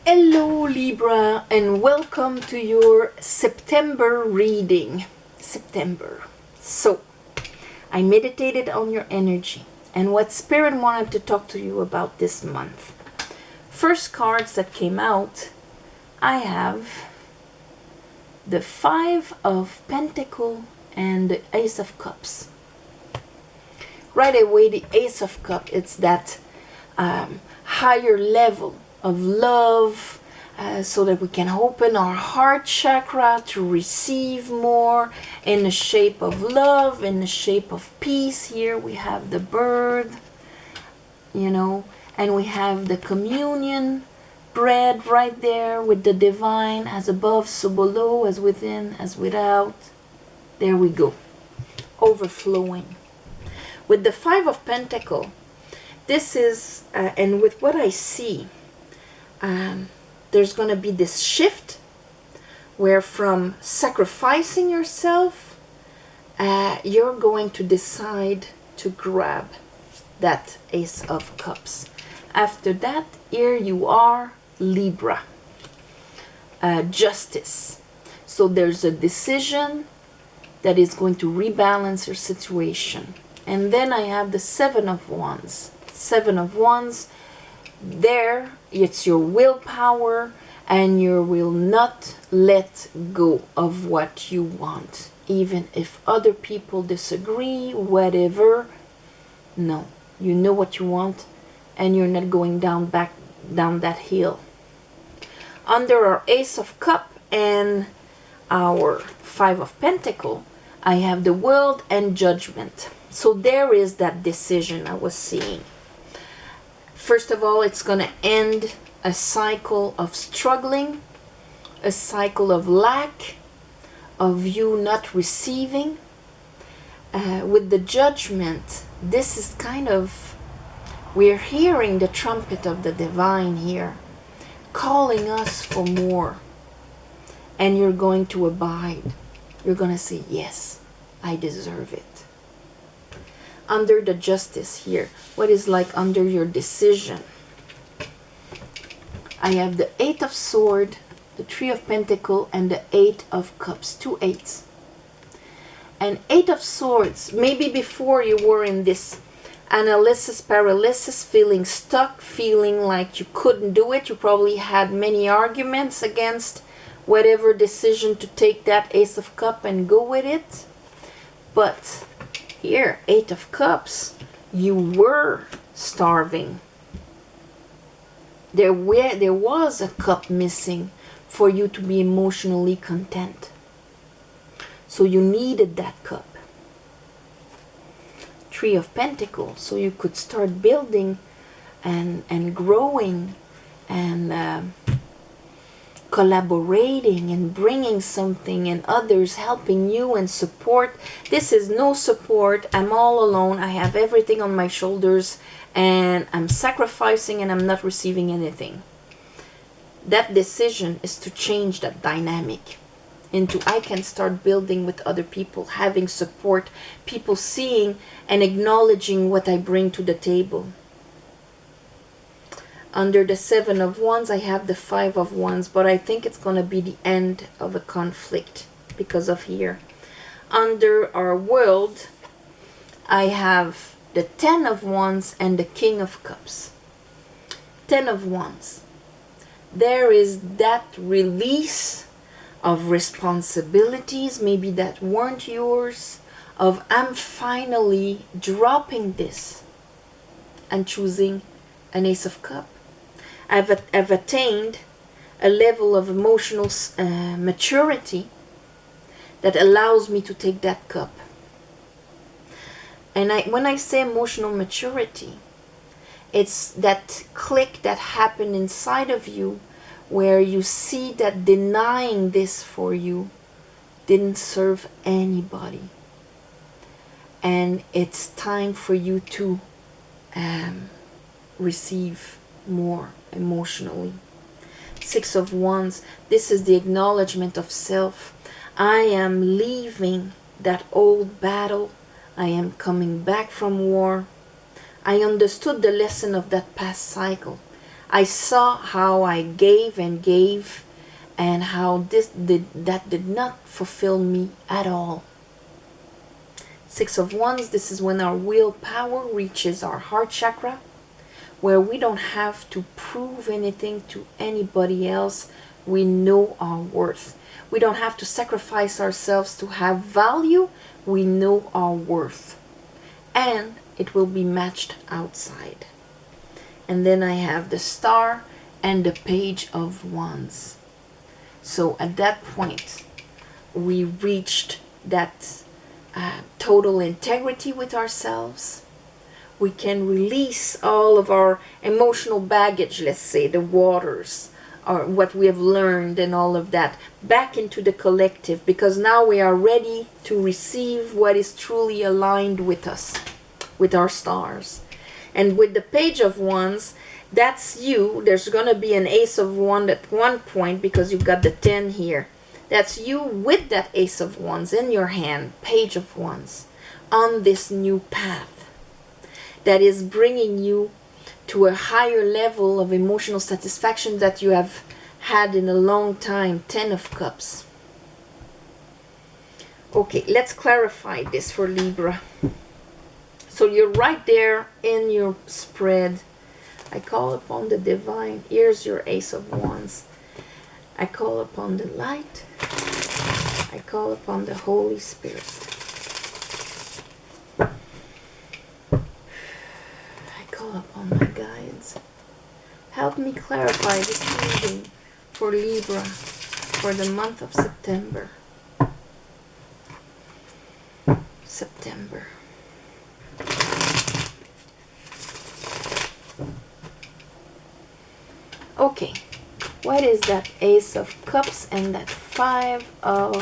Hello Libra, and welcome to your September reading. September. So, I meditated on your energy and what Spirit wanted to talk to you about this month. First cards that came out, I have the Five of Pentacles and the Ace of Cups. Right away, the Ace of Cups, it's that higher level of love, so that we can open our heart chakra to receive more in the shape of love, in the shape of peace. Here we have the bird, and we have the communion bread right there with the divine, as above, so below, as within, as without. There we go, overflowing. With the Five of Pentacles, this is, and with what I see, there's going to be this shift where from sacrificing yourself, you're going to decide to grab that Ace of Cups. After that, here you are, Libra. Justice. So there's a decision that is going to rebalance your situation. And then I have the Seven of Wands. Seven of Wands, there it's your willpower, and you will not let go of what you want, even if other people disagree, whatever. No, you know what you want, and you're not going down that hill. Under our Ace of Cups and our Five of Pentacles, I have the World and Judgment. So there is that decision I was seeing. First of all, it's going to end a cycle of struggling, a cycle of lack, of you not receiving. With the Judgment, this is kind of, we're hearing the trumpet of the divine here, calling us for more. And you're going to abide. You're going to say, yes, I deserve it. Under the Justice here, what is like under your decision? I have the Eight of Swords, the Three of Pentacles, and the Eight of Cups. Two eights. And Eight of Swords, maybe before you were in this analysis paralysis, feeling stuck, feeling like you couldn't do it. You probably had many arguments against whatever decision to take that Ace of Cups and go with it. But here, Eight of Cups, you were starving. There was a cup missing for you to be emotionally content. So you needed that cup. Three of Pentacles, so you could start building and growing and collaborating and bringing something, and others helping you and support. This is no support. I'm all alone. I have everything on my shoulders, and I'm sacrificing and I'm not receiving anything. That decision is to change that dynamic into I can start building with other people, having support, people seeing and acknowledging what I bring to the table. Under the Seven of Wands, I have the Five of Wands, but I think it's going to be the end of a conflict because of here. Under our World, I have the Ten of Wands and the King of Cups. Ten of Wands. There is that release of responsibilities, maybe that weren't yours, of I'm finally dropping this and choosing an Ace of Cups. I've attained a level of emotional maturity that allows me to take that cup. And when I say emotional maturity, it's that click that happened inside of you where you see that denying this for you didn't serve anybody. And it's time for you to receive more emotionally. Six of Wands, this is the acknowledgement of self. I am leaving that old battle. I am coming back from war. I understood the lesson of that past cycle. I saw how I gave and gave, and how that did not fulfill me at all. Six of Wands, this is when our willpower reaches our heart chakra, where we don't have to prove anything to anybody else. We know our worth. We don't have to sacrifice ourselves to have value. We know our worth. And it will be matched outside. And then I have the Star and the Page of Wands. So at that point, we reached that total integrity with ourselves. We can release all of our emotional baggage, let's say, the waters, or what we have learned and all of that, back into the collective, because now we are ready to receive what is truly aligned with us, with our stars. And with the Page of Wands, that's you. There's going to be an Ace of Wands at one point, because you've got the 10 here. That's you with that Ace of Wands in your hand, Page of Wands, on this new path that is bringing you to a higher level of emotional satisfaction that you have had in a long time. 10 of Cups. Okay, let's clarify this for Libra. So you're right there in your spread. I call upon the divine. Here's your Ace of Wands. I call upon the light. I call upon the Holy Spirit. Upon my guides. Help me clarify this reading for Libra for the month of September. Okay, what is that Ace of Cups and that 5 of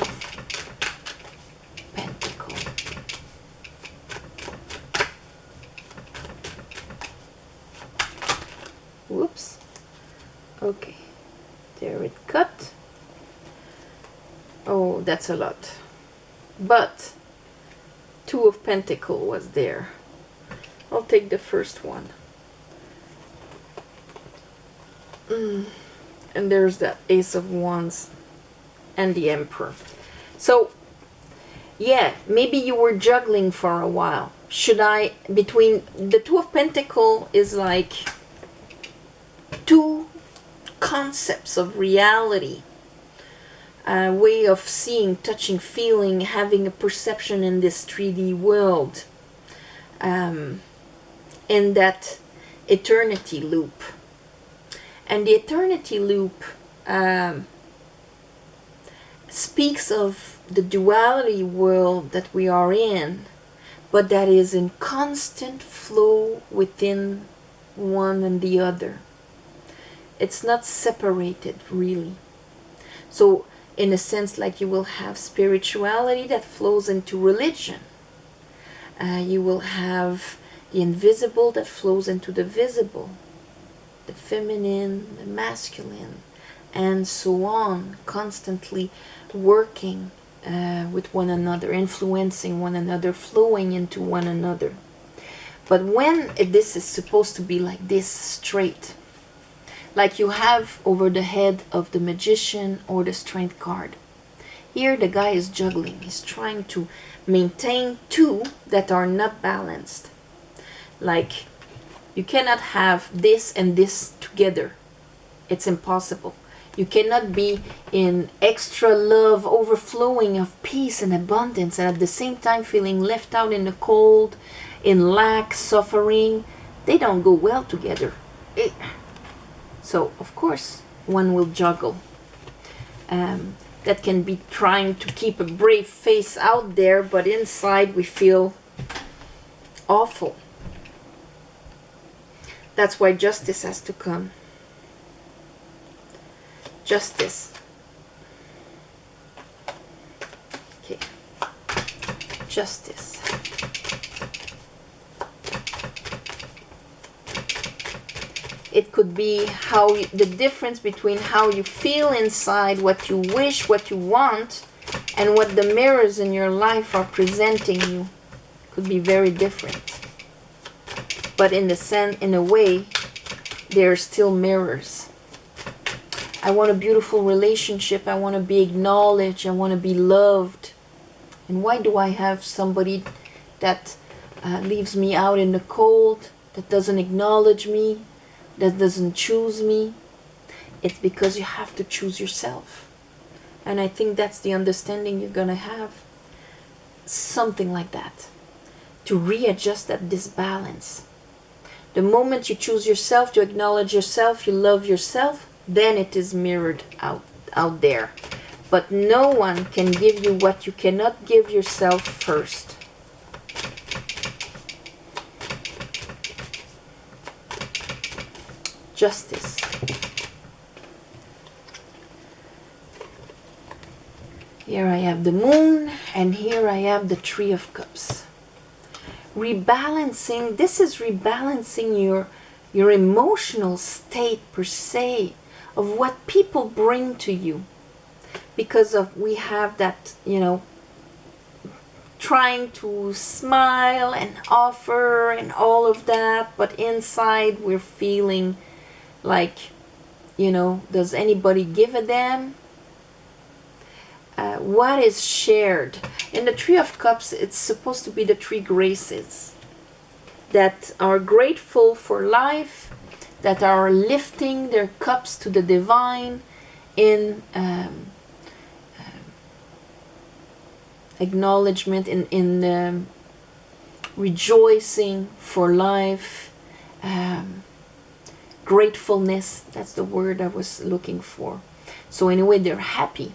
Pentacles? Whoops. Okay, there it cut. Oh, that's a lot. But 2 of Pentacles was there. I'll take the first one. And there's that Ace of Wands and the Emperor. So, yeah, maybe you were juggling for a while. Should I, between the 2 of Pentacles is like 2 concepts of reality, a way of seeing, touching, feeling, having a perception in this 3D world, in that eternity loop. And the eternity loop speaks of the duality world that we are in, but that is in constant flow within one and the other. It's not separated, really. So, in a sense, like you will have spirituality that flows into religion. You will have the invisible that flows into the visible. The feminine, the masculine, and so on, constantly working with one another, influencing one another, flowing into one another. But when this is supposed to be like this, straight, like you have over the head of the Magician or the Strength card. Here the guy is juggling. He's trying to maintain 2 that are not balanced. Like, you cannot have this and this together. It's impossible. You cannot be in extra love, overflowing of peace and abundance, and at the same time feeling left out in the cold, in lack, suffering. They don't go well together. So, of course, one will juggle. That can be trying to keep a brave face out there, but inside we feel awful. That's why justice has to come. Justice. Okay. Justice. It could be how the difference between how you feel inside, what you wish, what you want, and what the mirrors in your life are presenting you could be very different. But in a way, they're still mirrors. I want a beautiful relationship. I want to be acknowledged. I want to be loved. And why do I have somebody that leaves me out in the cold, that doesn't acknowledge me, that doesn't choose me? It's because you have to choose yourself. And I think that's the understanding you're going to have. Something like that. To readjust that disbalance. The moment you choose yourself, to acknowledge yourself, you love yourself, then it is mirrored out there. But no one can give you what you cannot give yourself first. Justice. Here I have the moon, and here I have the Three of Cups. Rebalancing, this is rebalancing your emotional state per se, of what people bring to you. Because of, we have that, you know, trying to smile and offer and all of that, but inside we're feeling like, you know, does anybody give a damn? What is shared? In the Three of Cups, it's supposed to be the three graces that are grateful for life, that are lifting their cups to the divine in acknowledgement, in rejoicing for life, gratefulness. That's the word I was looking for. So anyway, they're happy.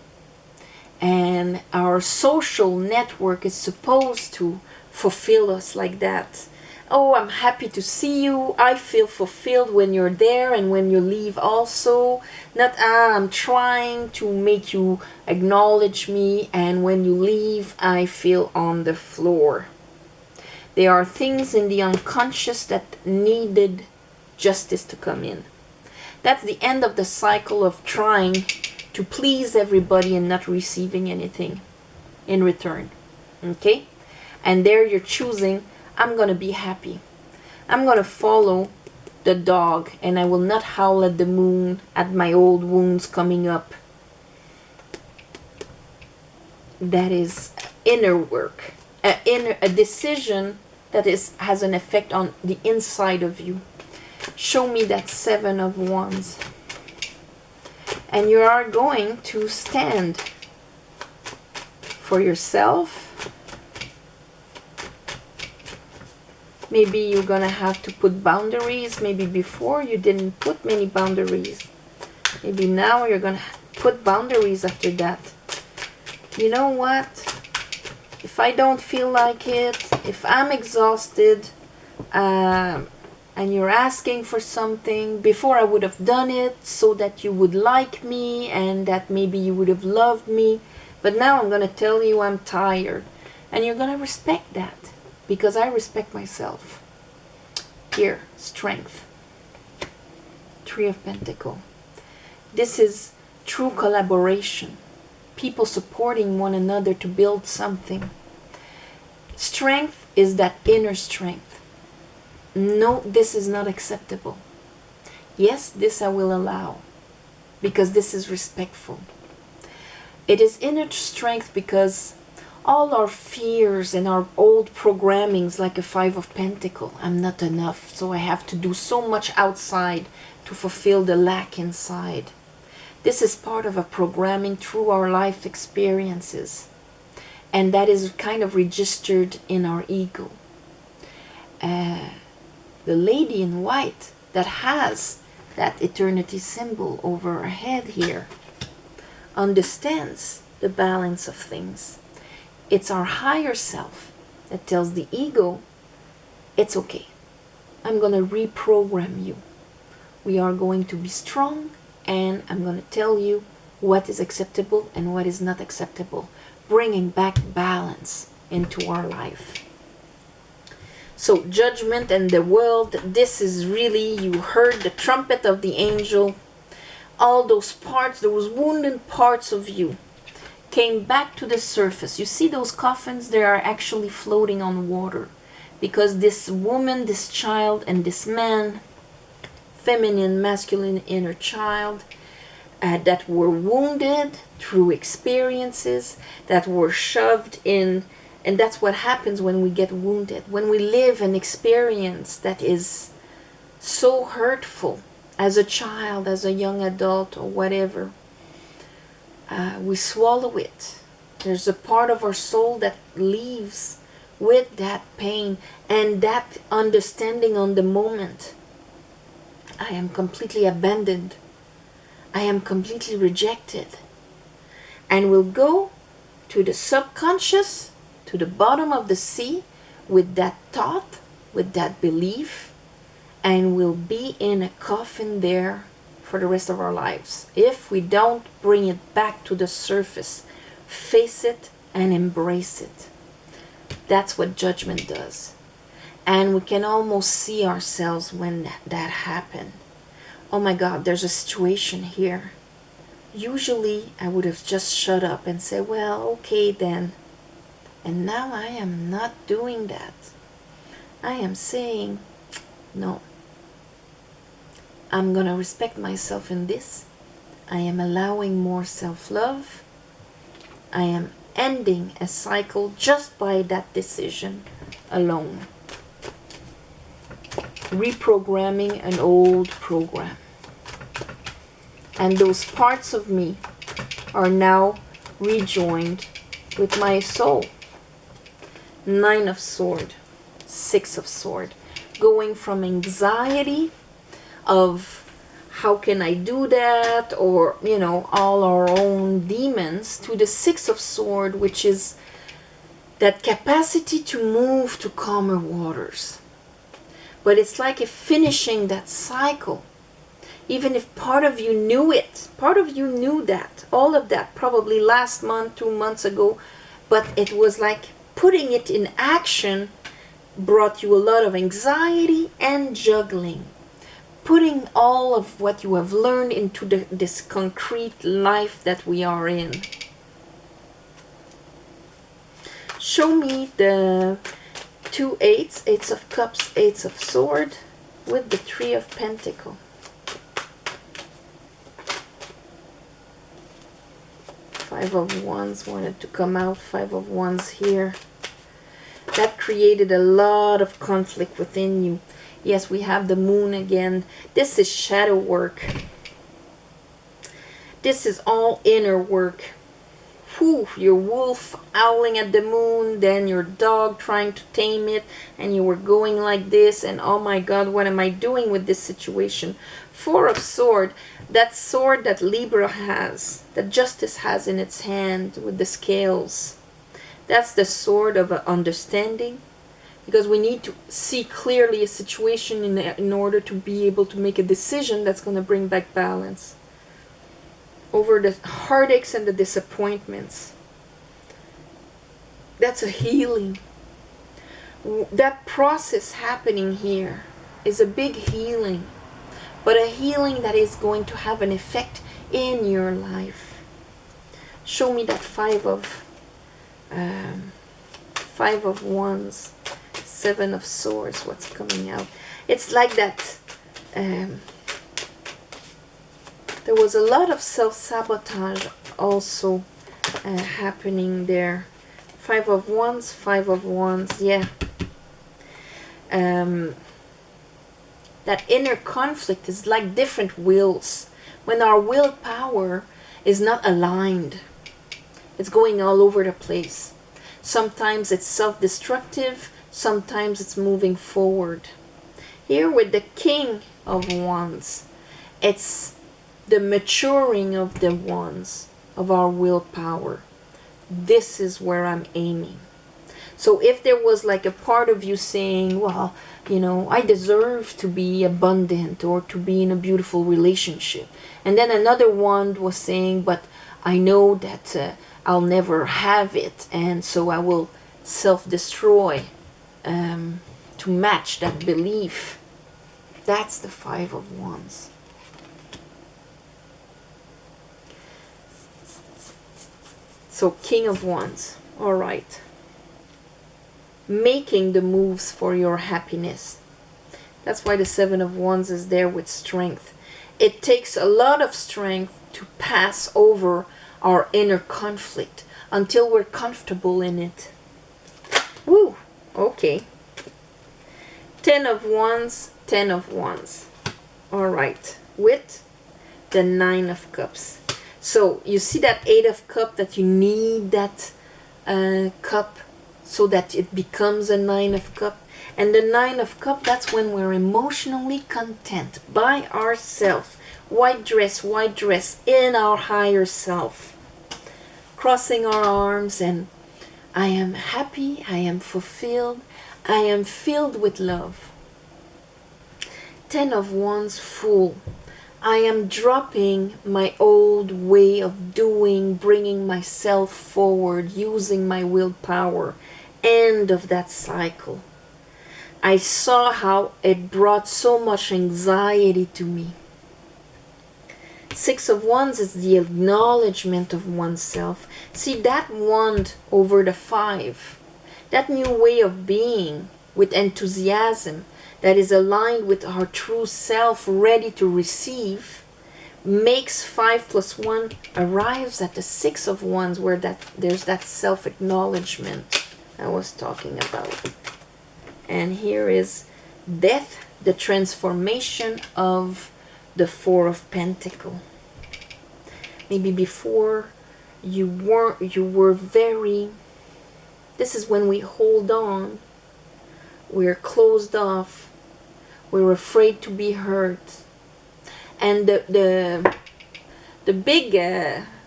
And our social network is supposed to fulfill us like that. Oh, I'm happy to see you. I feel fulfilled when you're there and when you leave also. Not, I'm trying to make you acknowledge me, and when you leave, I feel on the floor. There are things in the unconscious that needed justice to come in. That's the end of the cycle of trying to please everybody and not receiving anything in return. Okay? And there you're choosing, I'm going to be happy. I'm going to follow the dog, and I will not howl at the moon at my old wounds coming up. That is inner work. A decision that has an effect on the inside of you. Show me that Seven of Wands. And you are going to stand for yourself. Maybe you're going to have to put boundaries. Maybe before you didn't put many boundaries. Maybe now you're going to put boundaries after that. You know what? If I don't feel like it, if I'm exhausted, and you're asking for something, before I would have done it so that you would like me and that maybe you would have loved me, but now I'm going to tell you I'm tired, and you're going to respect that because I respect myself. Here, strength. Three of Pentacles. This is true collaboration. People supporting one another to build something. Strength is that inner strength. No, this is not acceptable. Yes, this I will allow because this is respectful. It is inner strength because all our fears and our old programmings, like a Five of Pentacles, I'm not enough, so I have to do so much outside to fulfill the lack inside. This is part of a programming through our life experiences, and that is kind of registered in our ego. The lady in white that has that eternity symbol over her head here understands the balance of things. It's our higher self that tells the ego, it's okay. I'm going to reprogram you. We are going to be strong, and I'm going to tell you what is acceptable and what is not acceptable, bringing back balance into our life. So judgment and the world, this is really, you heard the trumpet of the angel. All those parts, those wounded parts of you came back to the surface. You see those coffins, they are actually floating on water. Because this woman, this child, and this man feminine, masculine inner child that were wounded through experiences, that were shoved in. And that's what happens when we get wounded. When we live an experience that is so hurtful as a child, as a young adult, or whatever, we swallow it. There's a part of our soul that leaves with that pain and that understanding on the moment. I am completely abandoned. I am completely rejected. And we'll go to the subconscious, to the bottom of the sea, with that thought, with that belief, and we'll be in a coffin there for the rest of our lives if we don't bring it back to the surface, face it and embrace it. That's what judgment does. And we can almost see ourselves when that happened. Oh my God, there's a situation here. Usually I would have just shut up and said, well, okay then. And now I am not doing that. I am saying, no. I'm gonna respect myself in this. I am allowing more self-love. I am ending a cycle just by that decision alone. Reprogramming an old program. And those parts of me are now rejoined with my soul. 9 of Swords, 6 of Swords. Going from anxiety of how can I do that, or all our own demons, to the 6 of Swords, which is that capacity to move to calmer waters. But it's like if finishing that cycle, even if part of you knew it, part of you knew that, all of that probably last month, 2 months ago, but it was like putting it in action brought you a lot of anxiety and juggling. Putting all of what you have learned into this concrete life that we are in. Show me the 2 8s, 8 of Cups, 8 of Swords, with the 3 of Pentacles. 5 of Wands wanted to come out, 5 of Wands here. That created a lot of conflict within you. Yes, we have the moon again. This is shadow work. This is all inner work. Whew, your wolf howling at the moon, then your dog trying to tame it, and you were going like this, and oh my God, what am I doing with this situation? 4 of Swords, that sword that Libra has, that Justice has in its hand with the scales. That's the sword of understanding. Because we need to see clearly a situation in order to be able to make a decision that's going to bring back balance over the heartaches and the disappointments. That's a healing. That process happening here is a big healing, but a healing that is going to have an effect in your life. Show me that 5 of Wands. 7 of Swords, what's coming out? It's like that. There was a lot of self-sabotage also happening there. 5 of Wands, 5 of Wands, yeah. That inner conflict is like different wills. When our willpower is not aligned, it's going all over the place. Sometimes it's self-destructive, sometimes it's moving forward. Here with the King of Wands, it's the maturing of the wands, of our willpower. This is where I'm aiming. So if there was like a part of you saying, well, I deserve to be abundant or to be in a beautiful relationship. And then another wand was saying, but I know that I'll never have it. And so I will self-destroy to match that belief. That's the 5 of Wands. So King of Wands. All right. Making the moves for your happiness. That's why the Seven of Wands is there with strength. It takes a lot of strength to pass over our inner conflict until we're comfortable in it. Woo! Okay. 10 of Wands, 10 of Wands. All right. With the 9 of Cups. So you see that 8 of Cups, that you need that cup so that it becomes a 9 of Cups. And the 9 of Cups, that's when we're emotionally content by ourselves. White dress, in our higher self. Crossing our arms and I am happy, I am fulfilled, I am filled with love. 10 of Wands, Fool. I am dropping my old way of doing, bringing myself forward, using my willpower. End of that cycle. I saw how it brought so much anxiety to me. 6 of Wands is the acknowledgement of oneself. See, that wand over the 5, that new way of being with enthusiasm that is aligned with our true self, ready to receive, makes 5 plus 1 arrives at the 6 of Wands, where there's that self-acknowledgement I was talking about. And here is death, the transformation of the 4 of Pentacles. Maybe before you were very, this is when we hold on, we're closed off, we're afraid to be hurt. And the big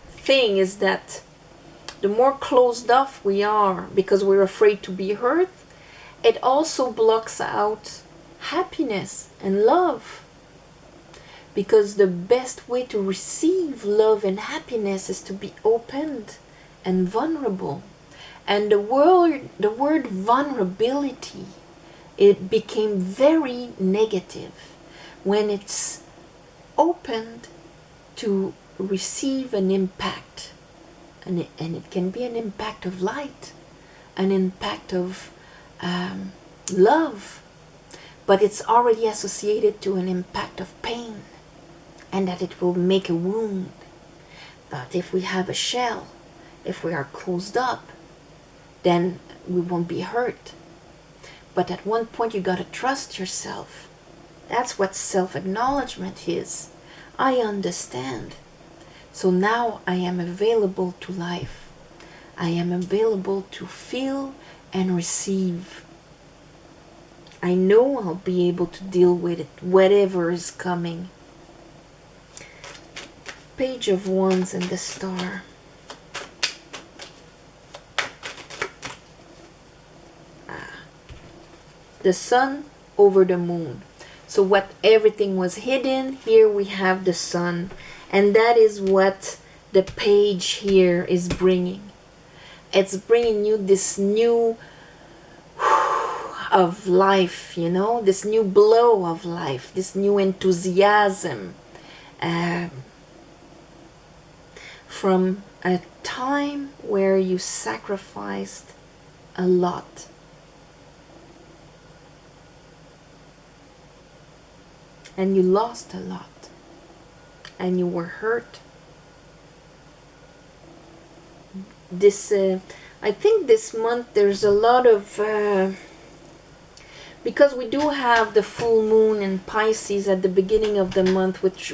thing is that the more closed off we are because we're afraid to be hurt, it also blocks out happiness and love. Because the best way to receive love and happiness is to be opened and vulnerable. And the word vulnerability, it became very negative when it's opened to receive an impact. And it can be an impact of light, an impact of love, but it's already associated to an impact of pain, and that it will make a wound. But if we have a shell, if we are closed up, then we won't be hurt. But at one point you gotta trust yourself. That's what self-acknowledgement is. I understand. So now I am available to life. I am available to feel and receive. I know I'll be able to deal with it, whatever is coming. Page of Wands and the Star. The sun over the moon. So what everything was hidden, here we have the sun. And that is what the page here is bringing. It's bringing you this new of life, you know, this new blow of life, this new enthusiasm from a time where you sacrificed a lot. And you lost a lot. And you were hurt. This, I think this month there's a lot of, because we do have the full moon in Pisces at the beginning of the month, which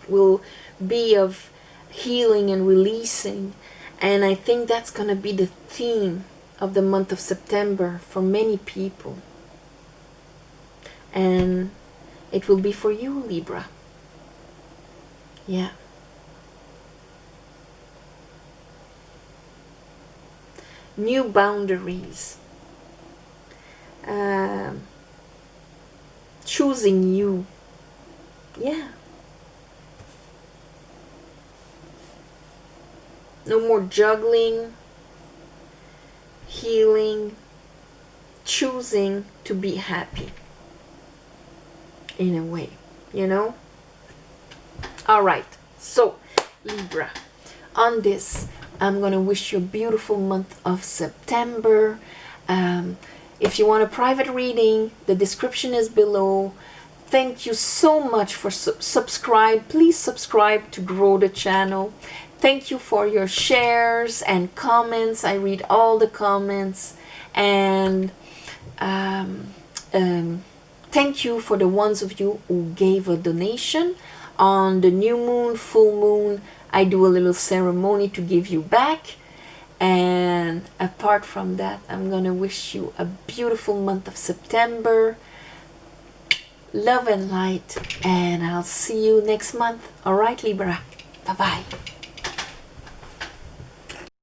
will be of healing and releasing. And I think that's going to be the theme of the month of September for many people. And it will be for you, Libra. Yeah. New boundaries. Choosing you. Yeah. No more juggling. Healing. Choosing to be happy. In a way, you know? Alright, so Libra, on this, I'm going to wish you a beautiful month of September. If you want a private reading, the description is below. Thank you so much for subscribe. Please subscribe to grow the channel. Thank you for your shares and comments. I read all the comments. And thank you for the ones of you who gave a donation. On the new moon, full moon, I do a little ceremony to give you back. And apart from that, I'm gonna wish you a beautiful month of September. Love and light, and I'll see you next month. All right, Libra. Bye-bye.